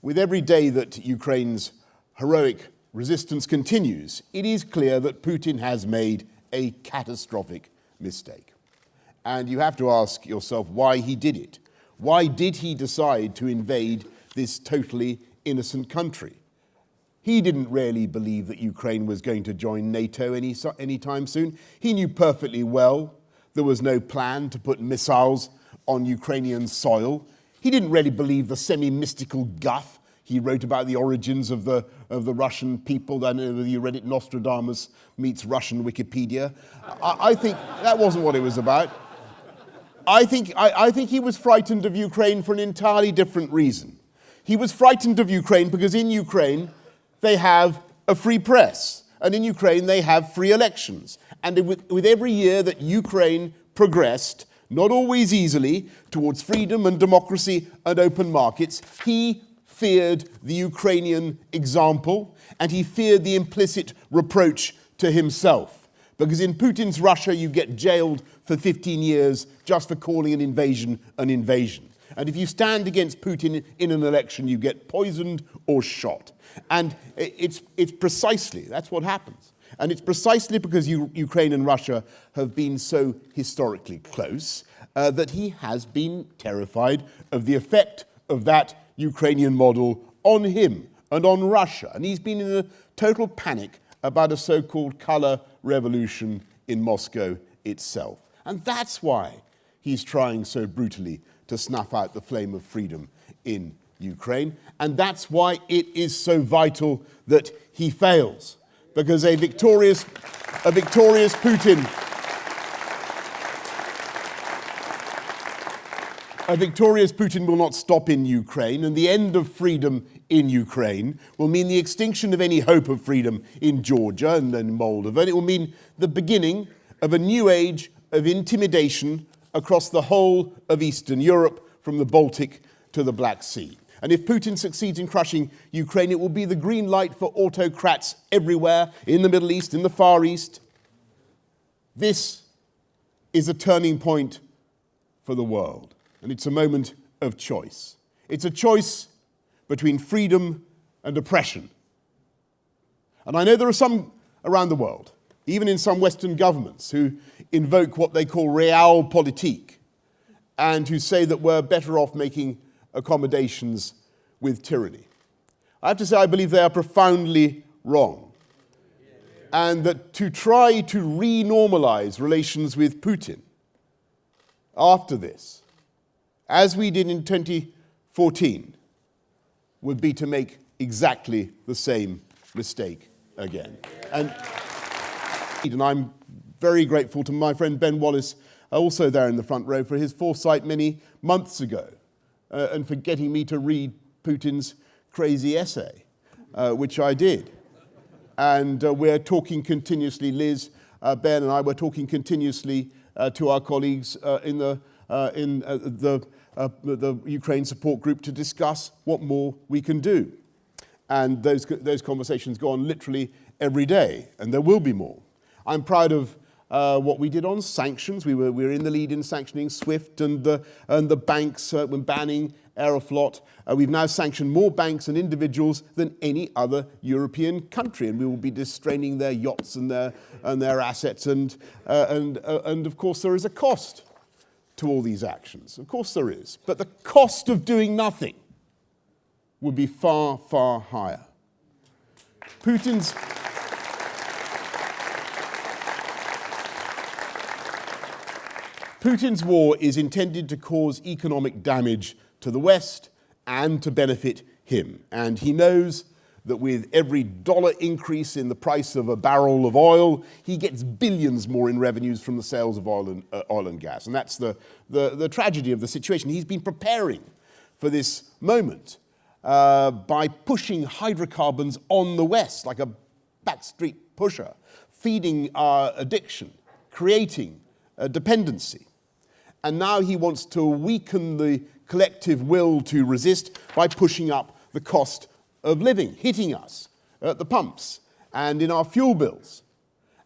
With every day that Ukraine's heroic resistance continues, it is clear that Putin has made a catastrophic mistake. And you have to ask yourself why he did it. Why did he decide to invade this totally innocent country? He didn't really believe that Ukraine was going to join NATO anytime soon. He knew perfectly well there was no plan to put missiles on Ukrainian soil. He didn't really believe the semi-mystical guff he wrote about the origins of the Russian people. I know you read it, Nostradamus meets Russian Wikipedia. I think that wasn't what it was about. I think he was frightened of Ukraine for an entirely different reason. He was frightened of Ukraine because in Ukraine they have a free press, and in Ukraine they have free elections. And with every year that Ukraine progressed, not always easily, towards freedom and democracy and open markets, he feared the Ukrainian example, and he feared the implicit reproach to himself. Because in Putin's Russia, you get jailed for 15 years just for calling an invasion an invasion. And if you stand against Putin in an election, you get poisoned or shot. And it's precisely, that's what happens. And it's precisely because Ukraine and Russia have been so historically close that he has been terrified of the effect of that Ukrainian model on him and on Russia. And he's been in a total panic about a so-called color revolution in Moscow itself. And that's why he's trying so brutally to snuff out the flame of freedom in Ukraine. And that's why it is so vital that he fails. Because a victorious Putin will not stop in Ukraine, and the end of freedom in Ukraine will mean the extinction of any hope of freedom in Georgia and then Moldova. And it will mean the beginning of a new age of intimidation across the whole of Eastern Europe, from the Baltic to the Black Sea. And if Putin succeeds in crushing Ukraine, it will be the green light for autocrats everywhere, in the Middle East, in the Far East. This is a turning point for the world, and it's a moment of choice. It's a choice between freedom and oppression. And I know there are some around the world, even in some Western governments, who invoke what they call realpolitik, and who say that we're better off making accommodations with tyranny. I have to say I believe they are profoundly wrong. And that to try to re-normalize relations with Putin after this, as we did in 2014, would be to make exactly the same mistake again. And I'm very grateful to my friend Ben Wallace, also there in the front row, for his foresight many months ago, and for getting me to read Putin's crazy essay, which I did. And we're talking continuously, Liz, Ben and I were talking continuously to our colleagues in the Ukraine support group to discuss what more we can do. And those conversations go on literally every day, and there will be more. I'm proud of what we did on sanctions. We were in the lead in sanctioning SWIFT and the banks when banning Aeroflot. We've now sanctioned more banks and individuals than any other European country, and we will be distraining their yachts and their assets. And of course, there is a cost to all these actions. Of course, there is. But the cost of doing nothing would be far, far higher. Putin's war is intended to cause economic damage to the West and to benefit him. And he knows that with every dollar increase in the price of a barrel of oil, he gets billions more in revenues from the sales of oil and gas. And that's the tragedy of the situation. He's been preparing for this moment by pushing hydrocarbons on the West like a backstreet pusher, feeding our addiction, creating a dependency. And now he wants to weaken the collective will to resist by pushing up the cost of living, hitting us at the pumps and in our fuel bills.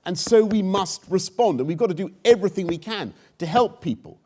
And so we must respond, and we've got to do everything we can to help people